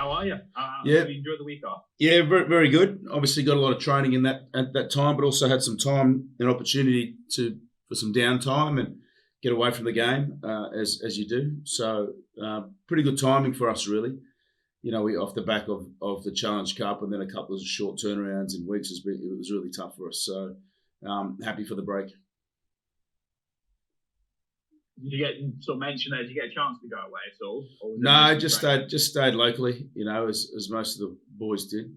How are you? Yeah. Have you enjoyed the week off? Yeah, very, very good. Obviously got a lot of training in that at that time, but also had some time and opportunity for some downtime and get away from the game as you do. So pretty good timing for us, really. You know, we off the back of the Challenge Cup and then a couple of short turnarounds in weeks. It was really tough for us. So happy for the break. Did you get sort of mentioned that? Did you get a chance to go away at all? No, just stayed locally. You know, as most of the boys did.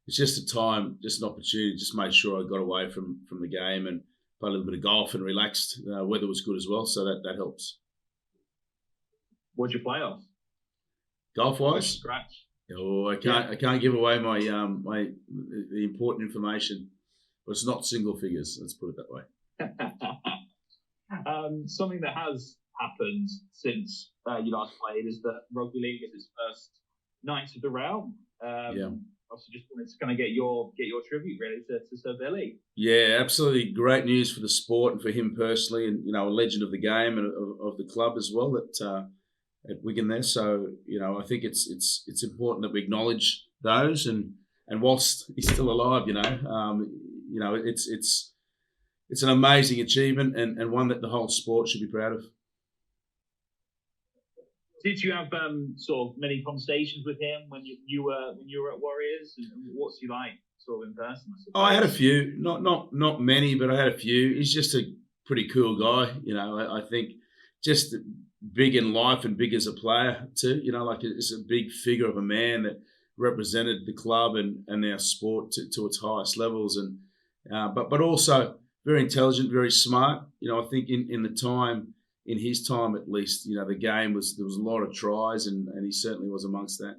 It's just a time, just an opportunity. Just made sure I got away from the game and played a little bit of golf and relaxed. Weather was good as well, so that helps. What'd you play off? Golf wise, scratch. Oh, I can't give away my the important information, but it's not single figures. Let's put it that way. Something that has happened since you last played is that Rugby League is its first Knights of the Realm. Also, just wanted to kind of get your tribute really to Sir Billy. Yeah, absolutely great news for the sport and for him personally, and you know, a legend of the game and of the club as well at Wigan there. So you know, I think it's important that we acknowledge those, and whilst he's still alive, you know, it's an amazing achievement and one that the whole sport should be proud of. Did you have sort of many conversations with him when you were at Warriors? And what's he like sort of in person? I had a few, not many, but I had a few. He's just a pretty cool guy, you know. I think just big in life and big as a player too. You know, like it's a big figure of a man that represented the club and our sport to its highest levels, and but also very intelligent, very smart. You know, I think in his time at least, you know, the game there was a lot of tries, and he certainly was amongst that.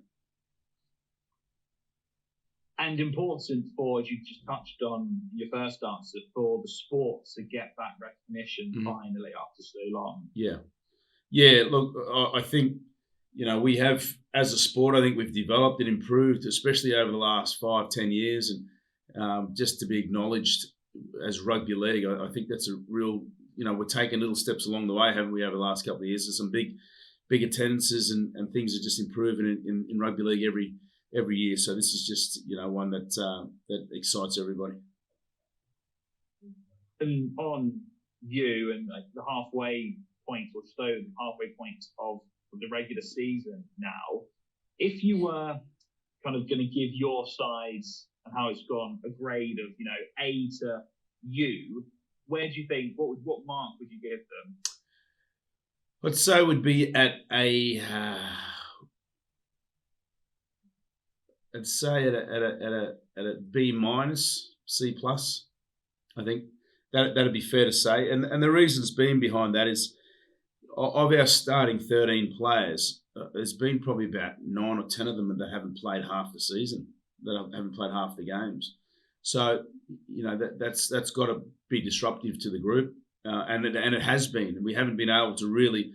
And important for, as you just touched on your first answer, for the sport to get that recognition finally after so long. Yeah. Look, I think, you know, we have, as a sport, I think we've developed and improved, especially over the last 5-10 years, and just to be acknowledged as rugby league, I think that's a real, you know, we're taking little steps along the way, haven't we, over the last couple of years? There's some big attendances and things are just improving in rugby league every year. So this is just, you know, one that excites everybody. And on you and like the halfway point or so, the halfway point of the regular season now, if you were kind of going to give your sides and how it's gone a grade of, you know, A to U, where do you think, what mark would you give them? I'd say would be at a I'd say at a B minus, C plus. I think that'd be fair to say, and the reasons being behind that is of our starting 13 players, there's been probably about 9 or 10 of them that haven't played half the season, that haven't played half the games. So you know that's got to be disruptive to the group, and it has been. We haven't been able to really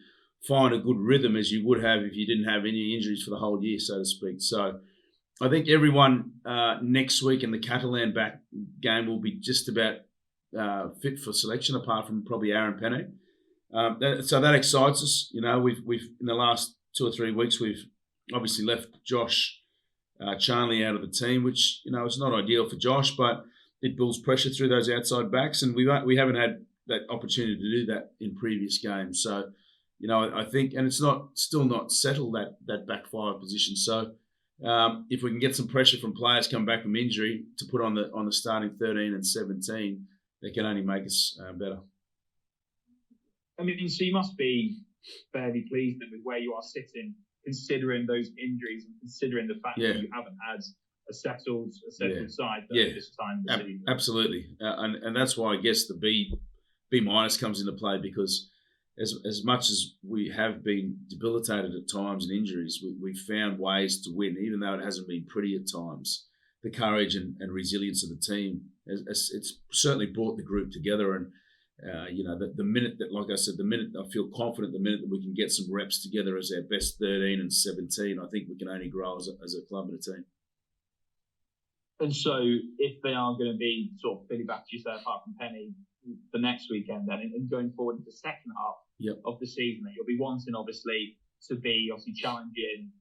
find a good rhythm as you would have if you didn't have any injuries for the whole year, so to speak. So I think everyone next week in the Catalan back game will be just about fit for selection, apart from probably Aaron Penne. So that excites us. You know, we've in the last 2 or 3 weeks we've obviously left Josh Charnley out of the team, which, you know, is not ideal for Josh, but it builds pressure through those outside backs, and we haven't had that opportunity to do that in previous games. So, you know, I think, and it's still not settled that back five position. So, if we can get some pressure from players come back from injury to put on the starting 13 and 17, that can only make us better. I mean, so you must be fairly pleased with where you are sitting, considering those injuries and considering the fact that you haven't had a settled side this time of the season. Absolutely, and that's why I guess the B minus comes into play, because as much as we have been debilitated at times in injuries, we've found ways to win, even though it hasn't been pretty at times. The courage and resilience of the team, it's certainly brought the group together. And you know, the minute that, like I said, the minute I feel confident, the minute that we can get some reps together as our best 13 and 17, I think we can only grow as a club and a team. And so, if they are going to be sort of feeling back to yourself, apart from Penny, the next weekend, then, and going forward into the second half of the season, that you'll be wanting, obviously, to be challenging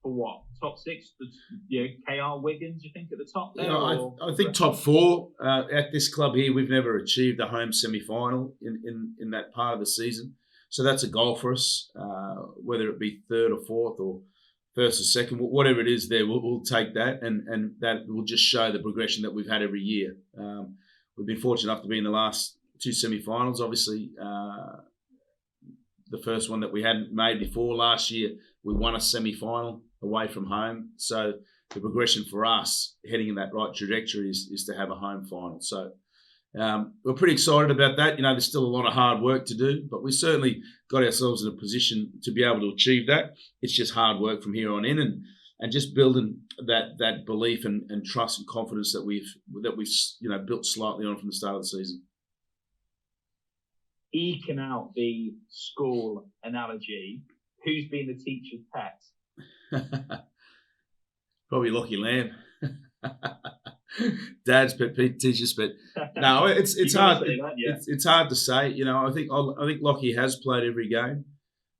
for top six, KR Wigan, do you think, at the top there? I think top four. At this club here, we've never achieved a home semi-final in that part of the season. So that's a goal for us, whether it be third or fourth or first or second, whatever it is there, we'll take that, and that will just show the progression that we've had every year. We've been fortunate enough to be in the last two semi-finals. Obviously, the first one that we hadn't made before last year, we won a semi-final away from home. So the progression for us heading in that right trajectory is to have a home final. So we're pretty excited about that. There's still a lot of hard work to do, but we certainly got ourselves in a position to be able to achieve that. It's just hard work from here on in, and just building that belief and trust and confidence that we've built slightly on from the start of the season. Eking out the school analogy, who's been the teacher's pet? Probably Lockie Lamb. Dad's pet, teacher's pet. No, it's hard. It's hard to say. I think Lockie has played every game.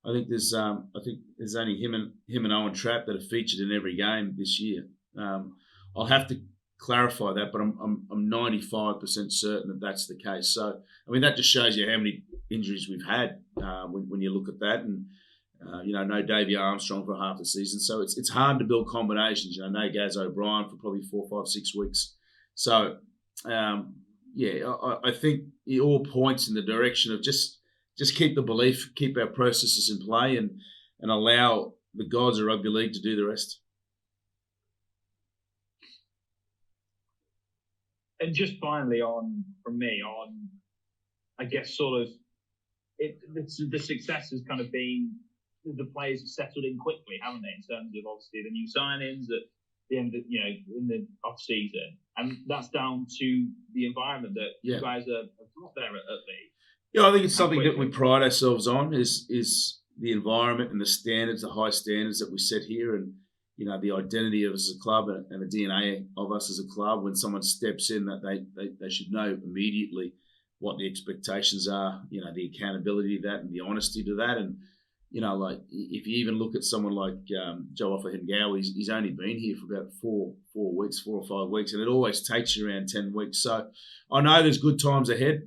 I think there's only him and Owen Trapp that have featured in every game this year. I'll have to clarify that, but I'm 95% certain that that's the case. So that just shows you how many injuries we've had when you look at that, and no Davey Armstrong for half the season. So it's hard to build combinations. No Gaz O'Brien for probably 4, 5, 6 weeks. So I think it all points in the direction of just keep the belief, keep our processes in play, and allow the gods of rugby league to do the rest. And just finally from me, I guess sort of the success has kind of been the players have settled in quickly, haven't they? In terms of obviously the new signings at the end of, in the off season, and that's down to the environment that you guys have got there at League. Yeah, I think it's something that we pride ourselves on is the environment and the standards, the high standards that we set here, and the identity of us as a club and the DNA of us as a club. When someone steps in, that they should know immediately what the expectations are, the accountability to that and the honesty to that. And, like if you even look at someone like Joe Offahengawa, he's only been here for about 4 or 5 weeks, and it always takes you around 10 weeks. So I know there's good times ahead.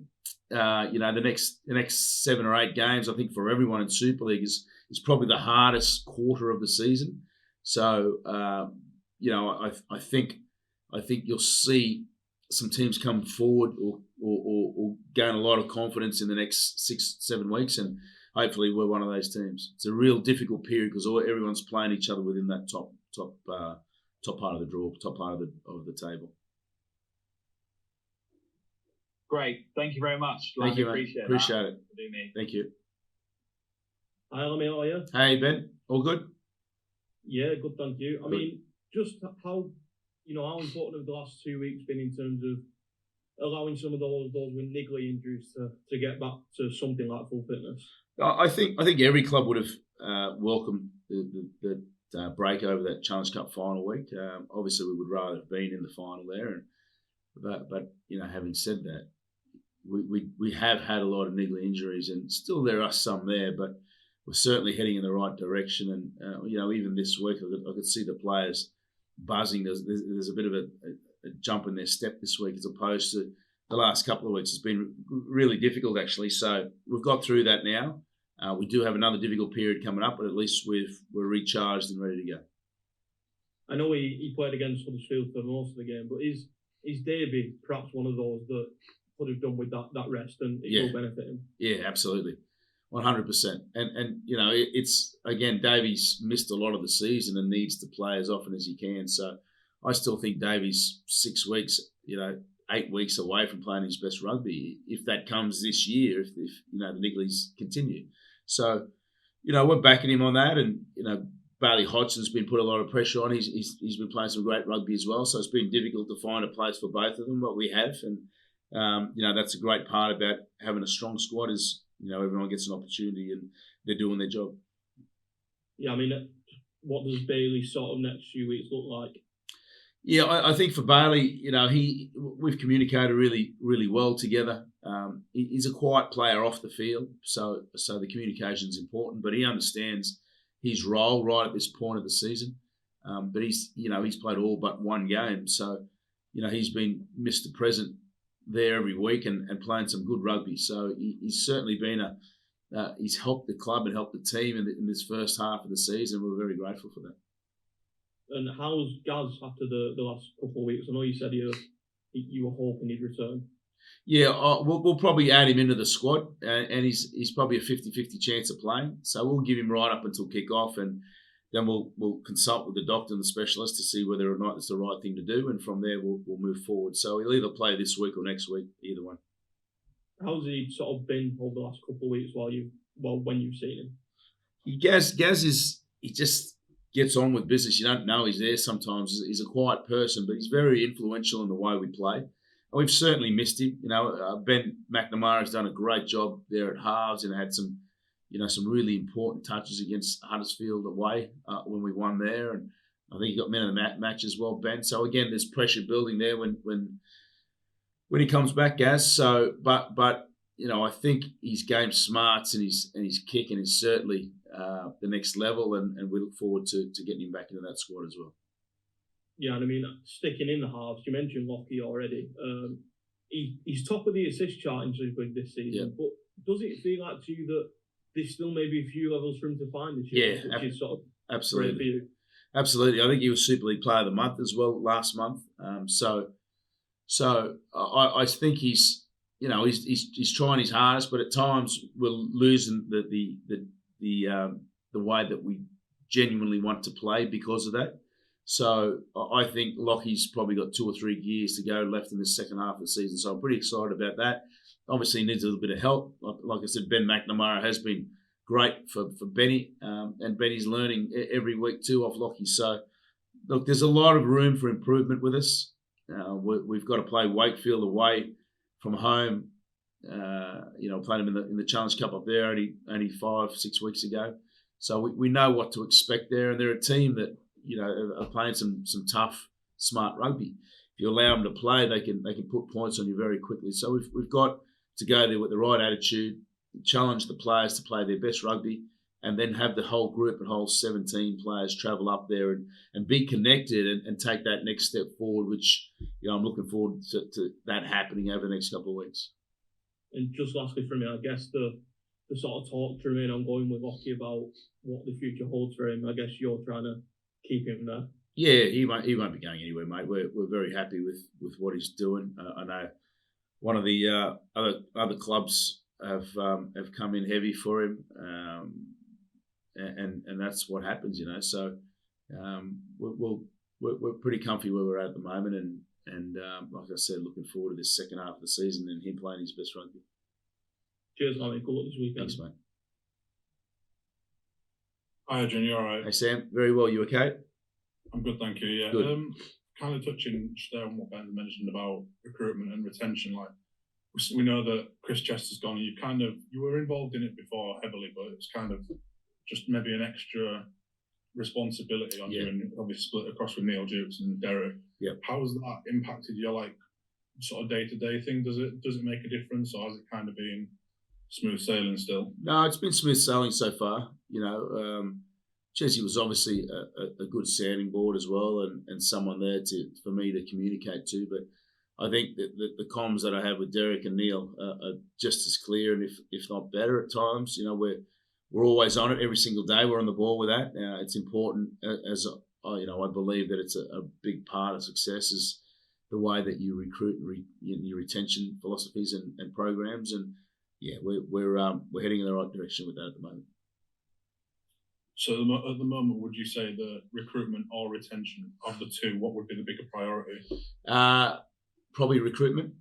The next 7 or 8 games, I think for everyone in Super League is probably the hardest quarter of the season. So, I think you'll see some teams come forward or gain a lot of confidence in the next 6, 7 weeks, and hopefully we're one of those teams. It's a real difficult period because everyone's playing each other within that top part of the draw, top part of the table. Great, thank you very much. Thank you, mate. Appreciate it. Thank you. Hi, Alan, how are you? Hey, Ben. All good? Yeah, good, thank you. I mean, just how important have the last 2 weeks been in terms of allowing some of those with niggly injuries to get back to something like full fitness? I think every club would have welcomed the break over that Challenge Cup final week. Obviously, we would rather have been in the final there, but having said that, we have had a lot of niggly injuries, and still there are some there, but we're certainly heading in the right direction. And even this week, I could see the players buzzing. There's a bit of a jump in their step this week as opposed to the last couple of weeks. It's been really difficult, actually. So we've got through that now. We do have another difficult period coming up, but at least we're recharged and ready to go. I know he played against Huddersfield for most of the game, but is Davey perhaps one of those that could have done with that rest and it will benefit him? Yeah, absolutely. 100%. And it's, again, Davey's missed a lot of the season and needs to play as often as he can. So I still think Davey's 6 weeks, 8 weeks away from playing his best rugby, if that comes this year, if the nigglies continue. So, we're backing him on that. And, Bailey Hodgson's been put a lot of pressure on. He's been playing some great rugby as well. So it's been difficult to find a place for both of them, but we have. And, that's a great part about having a strong squad is, everyone gets an opportunity and they're doing their job. Yeah, I mean, what does Bailey's sort of next few weeks look like? Yeah, I think for Bailey, we've communicated really, really well together. He's a quiet player off the field, so the communication is important, but he understands his role right at this point of the season. But he's played all but one game, so he's been Mr. Present there every week and playing some good rugby. So he's certainly been he's helped the club and helped the team in this first half of the season. We're very grateful for that. And how's Gaz after the last couple of weeks? I know you said you were hoping he'd return. Yeah, we'll probably add him into the squad, and he's probably a 50-50 chance of playing. So we'll give him right up until kick-off, and then we'll consult with the doctor and the specialist to see whether or not it's the right thing to do, and from there we'll move forward. So he'll either play this week or next week, either one. How's he sort of been over the last couple of weeks when you've seen him? Gaz he just gets on with business. You don't know he's there sometimes. He's a quiet person, but he's very influential in the way we play. And we've certainly missed him. Ben McNamara has done a great job there at halves and had some really important touches against Huddersfield away when we won there. And I think he got men of the match as well, Ben. So again, there's pressure building there when he comes back, Gaz. So, but I think his game smarts and his kicking is certainly the next level, and we look forward to getting him back into that squad as well. Yeah, and I mean, sticking in the halves, you mentioned Lockie already. He's top of the assist chart in Super League this season, but does it feel like to you that there's still maybe a few levels for him to find this year? Yeah, which is sort of absolutely. great for you? Absolutely. I think he was Super League Player of the Month as well last month. So I think he's trying his hardest, but at times we're losing the way that we genuinely want to play because of that. So I think Lockie's probably got 2 or 3 years to go left in the second half of the season. So I'm pretty excited about that. Obviously, he needs a little bit of help. Like I said, Ben McNamara has been great for Benny, and Benny's learning every week too off Lockie. So look, there's a lot of room for improvement with us. We've got to play Wakefield away from home. Played him in the Challenge Cup up there only 5-6 weeks ago. So we know what to expect there, and they're a team that are playing some tough, smart rugby. If you allow them to play, they can put points on you very quickly. So we've got to go there with the right attitude, challenge the players to play their best rugby, and then have the whole group and whole 17 players travel up there and be connected and take that next step forward, which I'm looking forward to that happening over the next couple of weeks. And just lastly from me, I guess the sort of talk to remain ongoing with Lockie about what the future holds for him. I guess you're trying to keep him there. Yeah, he won't be going anywhere, mate. We're very happy with what he's doing. I know one of the other clubs have come in heavy for him, and that's what happens, So we're pretty comfy where we're at the moment, and like I said, looking forward to this second half of the season and him playing his best rugby. Cheers, mate. Good luck this weekend. Thanks, mate. Hi, Adrian. You all right? Hey, Sam. Very well. You okay? I'm good, thank you. Yeah. Good. Kind of touching just there on what Ben mentioned about recruitment and retention. Like we know that Chris Chester's gone. You were involved in it before heavily, but it's kind of just maybe an extra responsibility on you, and obviously split across with Neil Dukes and Derek. Yeah. How has that impacted your sort of day-to-day thing? Does it make a difference, or has it kind of been smooth sailing still? No, it's been smooth sailing so far. Chessie was obviously a good sounding board as well, and someone there for me to communicate to. But I think that the comms that I have with Derek and Neil are just as clear, and if not better at times. We're always on it every single day. We're on the ball with that. It's important, as I believe that it's a big part of success is the way that you recruit your retention philosophies and programs. And yeah, we're heading in the right direction with that at the moment. So at the moment, would you say the recruitment or retention of the two, what would be the bigger priority? Probably recruitment.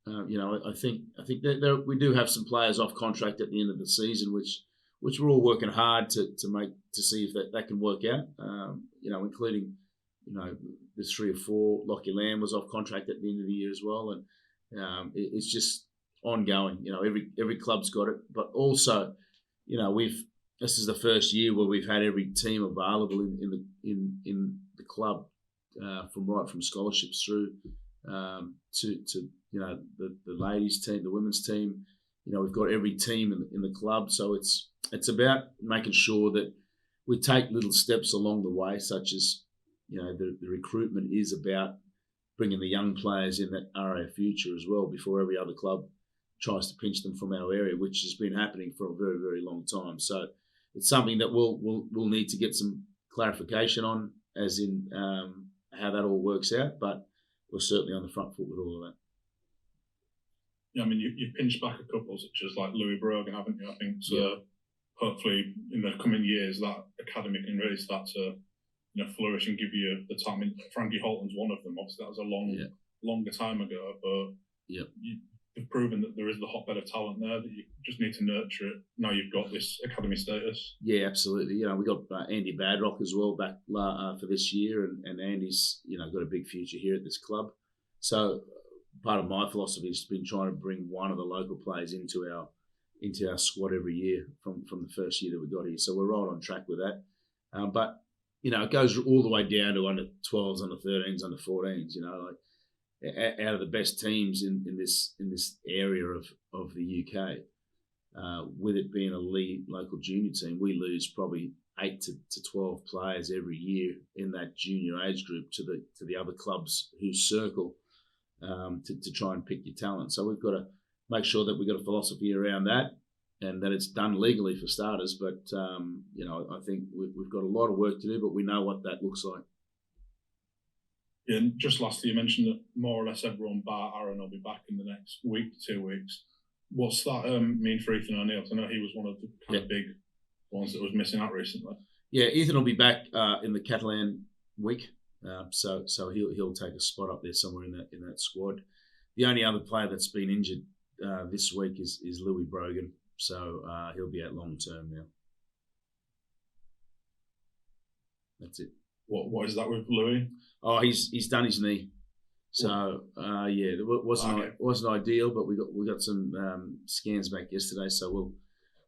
I think that we do have some players off contract at the end of the season, which we're all working hard to see if that can work out. Including the 3 or 4. Lockie Lamb was off contract at the end of the year as well, and it's just ongoing. Every club's got it, but also this is the first year where we've had every team available in the club, from scholarships through to the ladies team, the women's team. We've got every team in the club, so it's about making sure that we take little steps along the way, such as the recruitment is about bringing the young players in that are our future as well before every other club tries to pinch them from our area, which has been happening for a very, very long time. So it's something that we'll need to get some clarification on, as in how that all works out. But we're certainly on the front foot with all of that. Yeah, I mean, you've pinched back a couple, such as like Louis Brogan, haven't you? I think so. Yeah. Hopefully, in the coming years, that academy can really start to flourish and give you the time. I mean, Frankie Holton's one of them. Obviously, that was a longer time ago, but you've proven that there is the hotbed of talent there, that you just need to nurture it. Now you've got this academy status. Yeah, absolutely. We got Andy Badrock as well back for this year, and Andy's got a big future here at this club. So part of my philosophy has been trying to bring one of the local players into our squad every year from the first year that we got here. So we're right on track with that. But it goes all the way down to under 12s, under 13s, under 14s. Out of the best teams in this area of the UK, with it being a league local junior team, we lose probably 8 to 12 players every year in that junior age group to the other clubs who circle to try and pick your talent. So we've got to make sure that we've got a philosophy around that, and that it's done legally for starters. But I think we've got a lot of work to do, but we know what that looks like. Yeah, and just lastly, you mentioned that more or less everyone bar Aaron will be back in the next week to 2 weeks. What's that mean for Ethan O'Neill? I know he was one of the kind of big ones that was missing out recently. Yeah, Ethan will be back in the Catalan week, so he'll take a spot up there somewhere in that squad. The only other player that's been injured this week is Louis Brogan, so he'll be out long term now. That's it. What is that with Louis? Oh, he's done his knee. So it wasn't ideal, but we got some scans back yesterday, so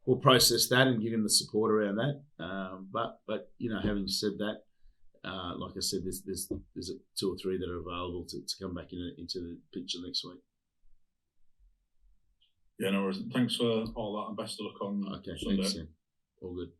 we'll process that and give him the support around that. But having said that, like I said, there's 2 or 3 that are available to come back into the picture next week. Yeah, no worries. Thanks for all that, and best of luck on Okay, Sunday. thanks, Sam. All good.